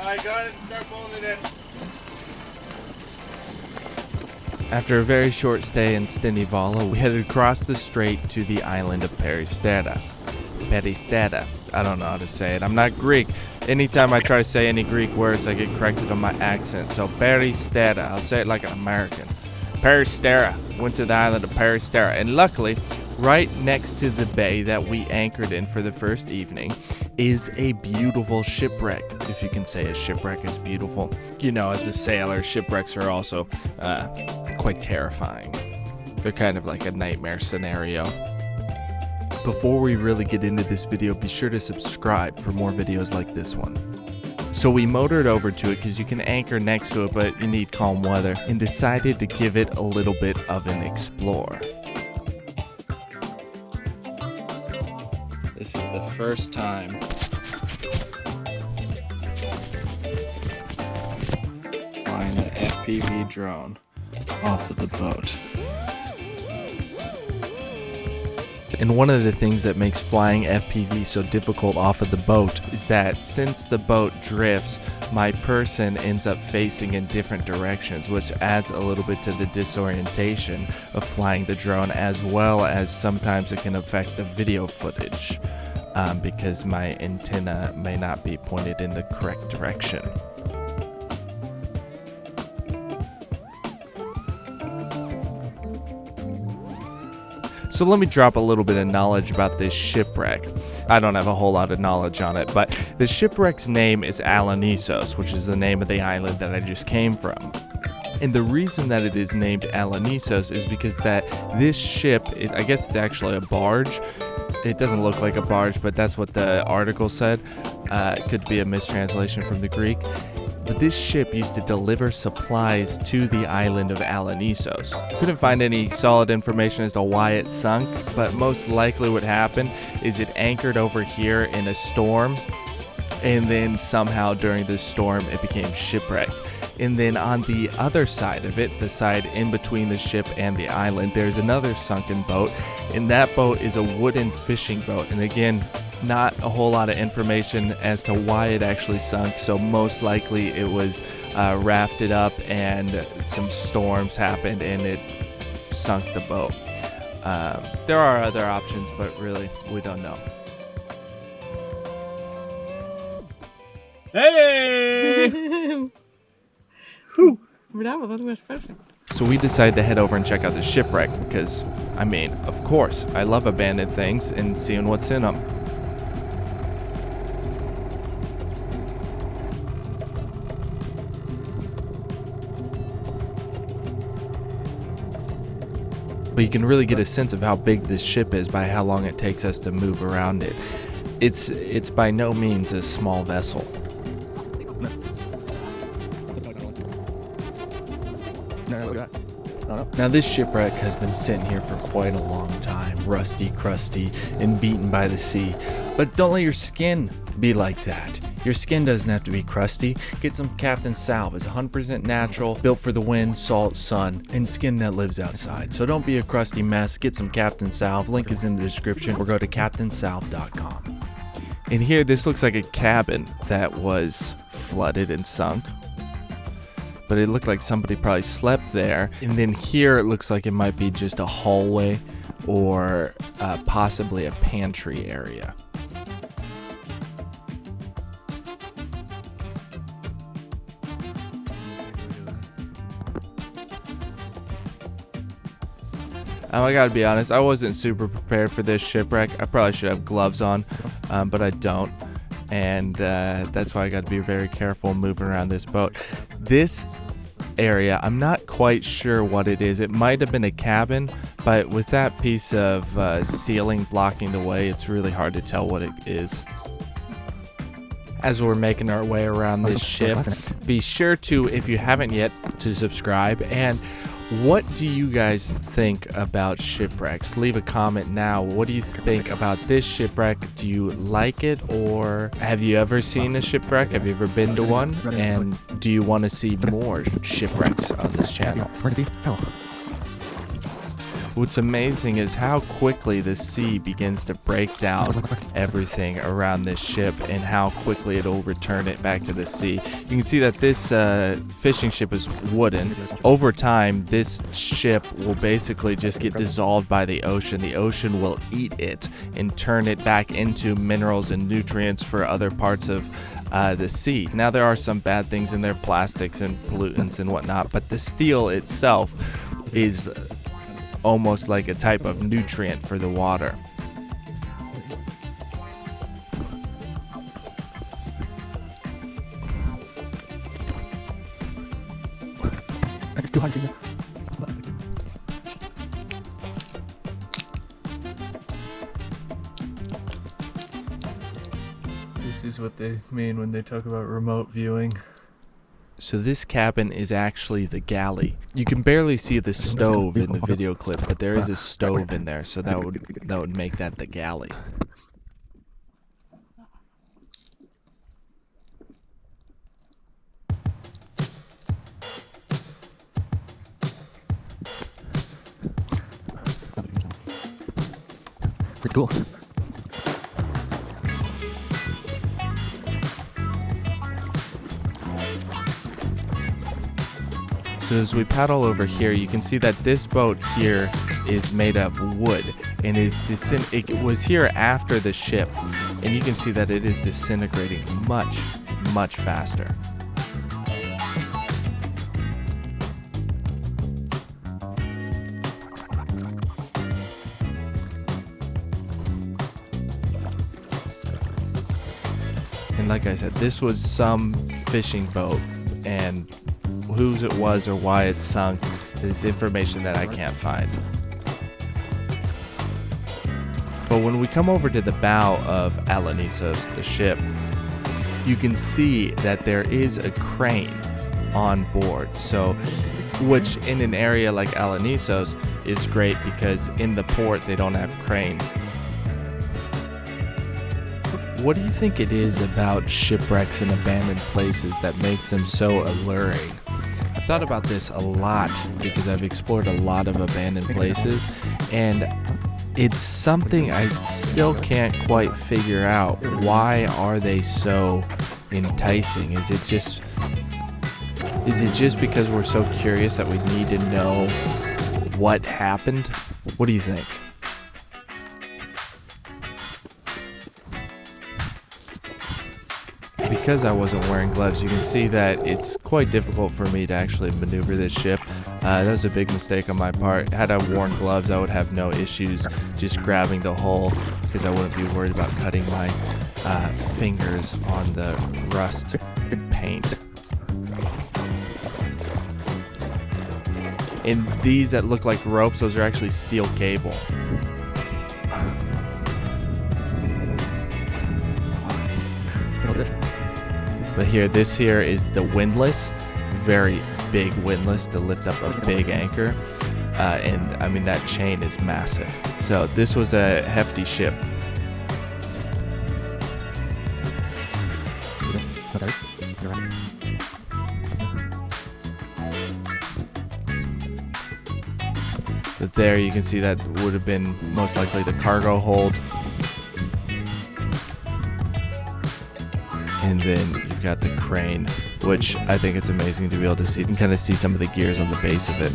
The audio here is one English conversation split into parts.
I got it. Start pulling it in. After a very short stay in Steni Vala, we headed across the strait to the island of Peristera. Peristera. I don't know how to say it. I'm not Greek. Anytime I try to say any Greek words, I get corrected on my accent. So Peristera. I'll say it like an American. Peristera. Went to the island of Peristera. And luckily, right next to the bay that we anchored in for the first evening is a beautiful shipwreck. If you can say a shipwreck is beautiful. You know, as a sailor, shipwrecks are also quite terrifying. They're kind of like a nightmare scenario. Before we really get into this video, be sure to subscribe for more videos like this one. So we motored over to it because you can anchor next to it, but you need calm weather, and decided to give it a little bit of an explore. This is the first time flying the FPV drone off of the boat. And one of the things that makes flying FPV so difficult off of the boat is that since the boat drifts, my person ends up facing in different directions, which adds a little bit to the disorientation of flying the drone, as well as sometimes it can affect the video footage because my antenna may not be pointed in the correct direction. So let me drop a little bit of knowledge about this shipwreck. I don't have a whole lot of knowledge on it, but the shipwreck's name is Alanisos, which is the name of the island that I just came from. And the reason that it is named Alanisos is because that this ship, I guess it's actually a barge. It doesn't look like a barge, but that's what the article said. It could be a mistranslation from the Greek. But this ship used to deliver supplies to the island of Alanisos. Couldn't find any solid information as to why it sunk, but most likely what happened is it anchored over here in a storm, and then somehow during the storm it became shipwrecked. And then on the other side of it, the side in between the ship and the island, there's another sunken boat, and that boat is a wooden fishing boat. And again, not a whole lot of information as to why it actually sunk, so most likely it was rafted up and some storms happened and it sunk the boat. There are other options, but really we don't know. Hey! Whew. Bravo, that was perfect. So we decided to head over and check out the shipwreck because, I mean, of course, I love abandoned things and seeing what's in them. But you can really get a sense of how big this ship is by how long it takes us to move around it. It's by no means a small vessel. Now this shipwreck has been sitting here for quite a long time, rusty, crusty, and beaten by the sea. But don't let your skin be like that. Your skin doesn't have to be crusty. Get some Captain Salve. It's 100% natural, built for the wind, salt, sun, and skin that lives outside. So don't be a crusty mess. Get some Captain Salve. Link is in the description, or go to captainsalve.com. And here, this looks like a cabin that was flooded and sunk. But it looked like somebody probably slept there. And then here, it looks like it might be just a hallway or possibly a pantry area. I gotta be honest, I wasn't super prepared for this shipwreck. I probably should have gloves on, but I don't. And that's why I gotta be very careful moving around this boat. This area, I'm not quite sure what it is. It might have been a cabin, but with that piece of ceiling blocking the way, it's really hard to tell what it is. As we're making our way around this ship, be sure to, if you haven't yet, to subscribe. And what do you guys think about shipwrecks? Leave a comment now. What do you think about this shipwreck? Do you like it, or have you ever seen a shipwreck? Have you ever been to one? And do you want to see more shipwrecks on this channel? What's amazing is how quickly the sea begins to break down everything around this ship and how quickly it'll return it back to the sea. You can see that this fishing ship is wooden. Over time, this ship will basically just get dissolved by the ocean. The ocean will eat it and turn it back into minerals and nutrients for other parts of the sea. Now, there are some bad things in there, plastics and pollutants and whatnot, but the steel itself is almost like a type of nutrient for the water. This is what they mean when they talk about remote viewing. So this cabin is actually the galley. You can barely see the stove in the video clip, but there is a stove in there, so that would make that the galley. Pretty cool. So as we paddle over here, you can see that this boat here is made of wood and it was here after the ship, and you can see that it is disintegrating much, much faster. And like I said, this was some fishing boat, and whose it was or why it sunk is information that I can't find. But when we come over to the bow of Alanisos, the ship, you can see that there is a crane on board. So, which in an area like Alanisos is great because in the port they don't have cranes. What do you think it is about shipwrecks and abandoned places that makes them so alluring? I've thought about this a lot because I've explored a lot of abandoned places, and it's something I still can't quite figure out. Why are they so enticing? Is it just because we're so curious that we need to know what happened? What do you think? Because I wasn't wearing gloves, you can see that it's quite difficult for me to actually maneuver this ship. That was a big mistake on my part. Had I worn gloves, I would have no issues just grabbing the hull because I wouldn't be worried about cutting my fingers on the rust paint. And these that look like ropes, those are actually steel cable. But this here is the windlass, very big windlass to lift up a big anchor, and I mean that chain is massive. So this was a hefty ship. But there you can see that would have been most likely the cargo hold. And then you've got the crane, which I think it's amazing to be able to see and kind of see some of the gears on the base of it.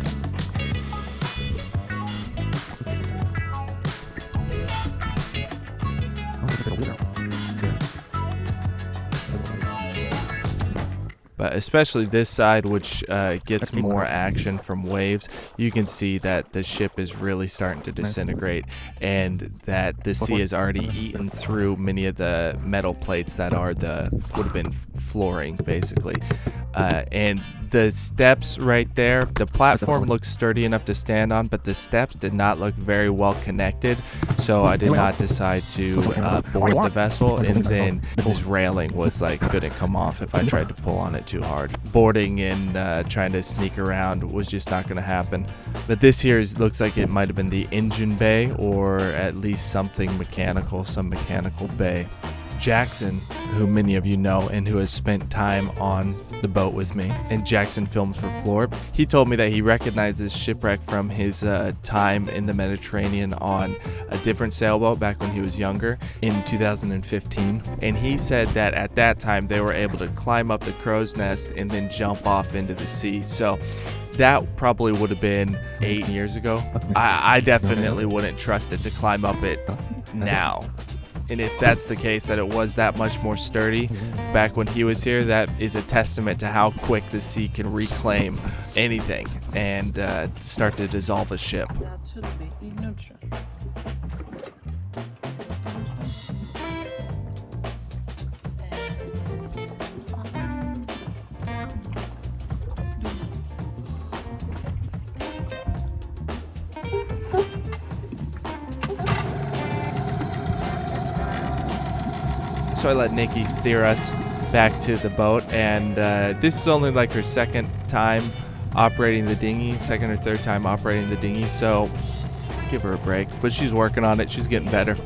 But especially this side, which gets more action from waves, you can see that the ship is really starting to disintegrate and that the sea has already eaten through many of the metal plates that are would have been flooring, basically. And the steps right there, the platform looks sturdy enough to stand on, but the steps did not look very well connected, so I did not decide to board the vessel, and then this railing was like couldn't come off if I tried to pull on it too hard. Boarding and trying to sneak around was just not going to happen. But this here looks like it might have been the engine bay, or at least something mechanical, some mechanical bay. Jackson, who many of you know and who has spent time on the boat with me, and Jackson Films for Floor, he told me that he recognized this shipwreck from his time in the Mediterranean on a different sailboat back when he was younger in 2015. And he said that at that time they were able to climb up the crow's nest and then jump off into the sea. So that probably would have been 8 years ago. I definitely wouldn't trust it to climb up it now. And if that's the case, that it was that much more sturdy back when he was here, that is a testament to how quick the sea can reclaim anything and start to dissolve a ship. That should be in neutral. So I let Nikki steer us back to the boat, and this is only like her second time operating the dinghy, second or third time operating the dinghy, so give her a break. But she's working on it, she's getting better.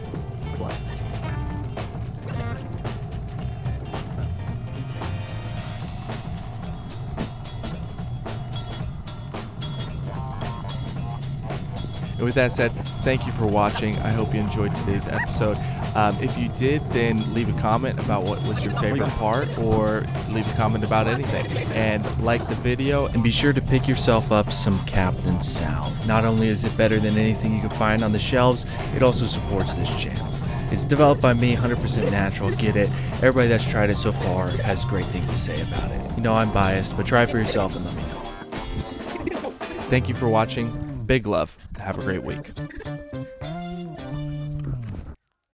And with that said, thank you for watching. I hope you enjoyed today's episode. If you did, then leave a comment about what was your favorite part, or leave a comment about anything. And like the video, and be sure to pick yourself up some Captain Salve. Not only is it better than anything you can find on the shelves, it also supports this channel. It's developed by me, 100% natural, get it. Everybody that's tried it so far has great things to say about it. You know I'm biased, but try it for yourself and let me know. Thank you for watching. Big love. Have a great week.